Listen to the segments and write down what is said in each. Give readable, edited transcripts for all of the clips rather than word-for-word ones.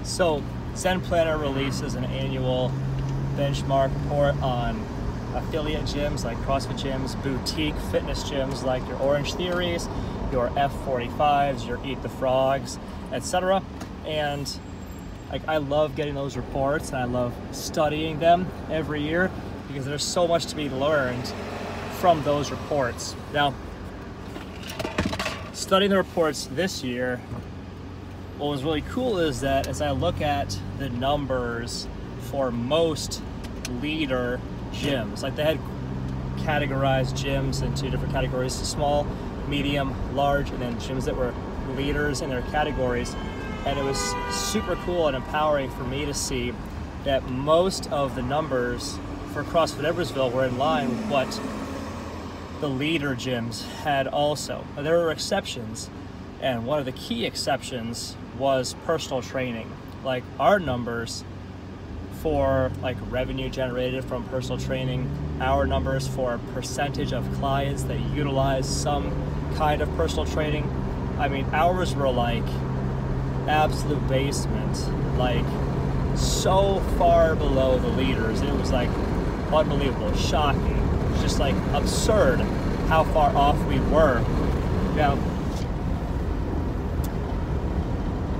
So Zen Planner releases an annual benchmark report on affiliate gyms like CrossFit gyms, boutique fitness gyms like your Orange Theories, your F45s, your Eat the Frogs, etc. And I love getting those reports, and I love studying them every year because there's so much to be learned from those reports. Now, studying the reports this year, what was really cool is that as I look at the numbers for most leader gyms, like they had categorized gyms into different categories: small, medium, large, and then gyms that were leaders in their categories. And it was super cool and empowering for me to see that most of the numbers for CrossFit Edwardsville were in line with what the leader gyms had also. Now, there were exceptions, and one of the key exceptions was personal training. Like our numbers for like revenue generated from personal training, our numbers for percentage of clients that utilize some kind of personal training, I mean, ours were like absolute basement, like so far below the leaders. It was like unbelievable, shocking. It's just like absurd how far off we were. Now,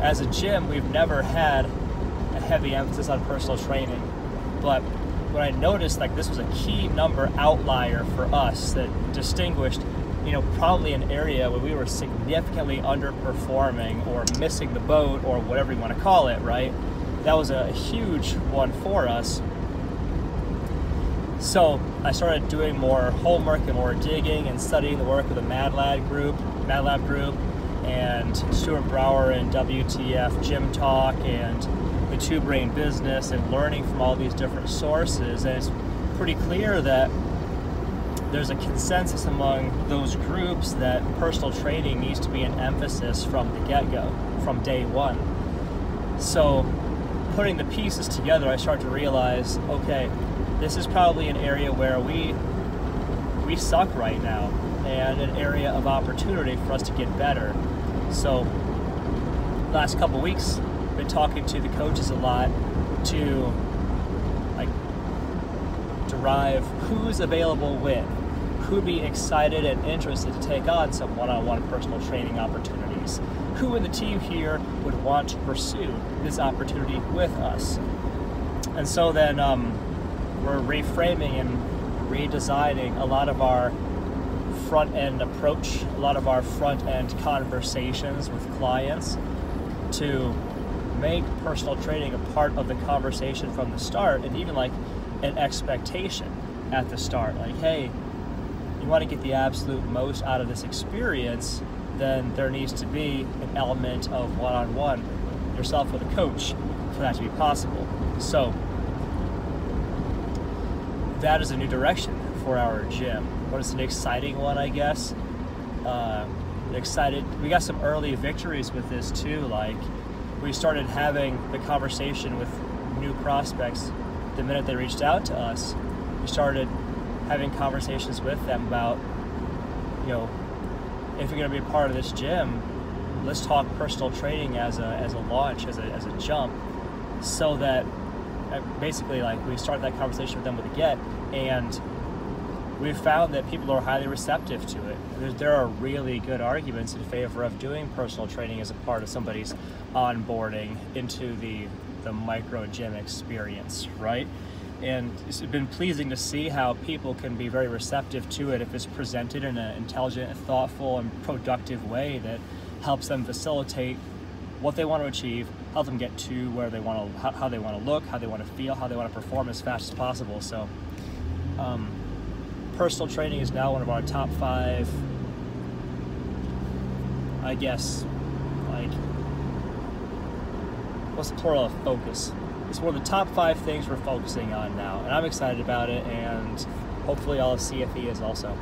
as a gym, we've never had a heavy emphasis on personal training, but when I noticed like this was a key number outlier for us that distinguished, you know, probably an area where we were significantly underperforming or missing the boat or whatever you want to call it, right? That was a huge one for us. So I started doing more homework and more digging and studying the work of the MadLab group, and Stuart Brower and WTF Gym Talk and the Two Brain Business, and learning from all these different sources. And it's pretty clear that there's a consensus among those groups that personal training needs to be an emphasis from the get-go, from day one. So putting the pieces together, I start to realize, okay, this is probably an area where we suck right now, and an area of opportunity for us to get better. So last couple weeks, been talking to the coaches a lot to like derive who's available when, who'd be excited and interested to take on some one-on-one personal training opportunities, who in the team here would want to pursue this opportunity with us. And so then we're reframing and redesigning a lot of our front-end approach, a lot of our front-end conversations with clients to make personal training a part of the conversation from the start, and even like an expectation at the start. Like, hey, you want to get the absolute most out of this experience, then there needs to be an element of one-on-one, yourself with a coach, for that to be possible. So that is a new direction for our gym. But it's an exciting one, I guess. We got some early victories with this too. Like, we started having the conversation with new prospects the minute they reached out to us. We started having conversations with them about, you know, if you're going to be a part of this gym, let's talk personal training as a launch, as a jump, so that basically like we started that conversation with them with a get, and we've found that people are highly receptive to it. There are really good arguments in favor of doing personal training as a part of somebody's onboarding into the micro gym experience, right? And it's been pleasing to see how people can be very receptive to it if it's presented in an intelligent, thoughtful, and productive way that helps them facilitate what they want to achieve, help them get to where they want to, how they want to look, how they want to feel, how they want to perform as fast as possible. So personal training is now one of our top 5, I guess, like, what's the plural of focus? It's one of the top 5 things we're focusing on now, and I'm excited about it, and hopefully all of CFE is also.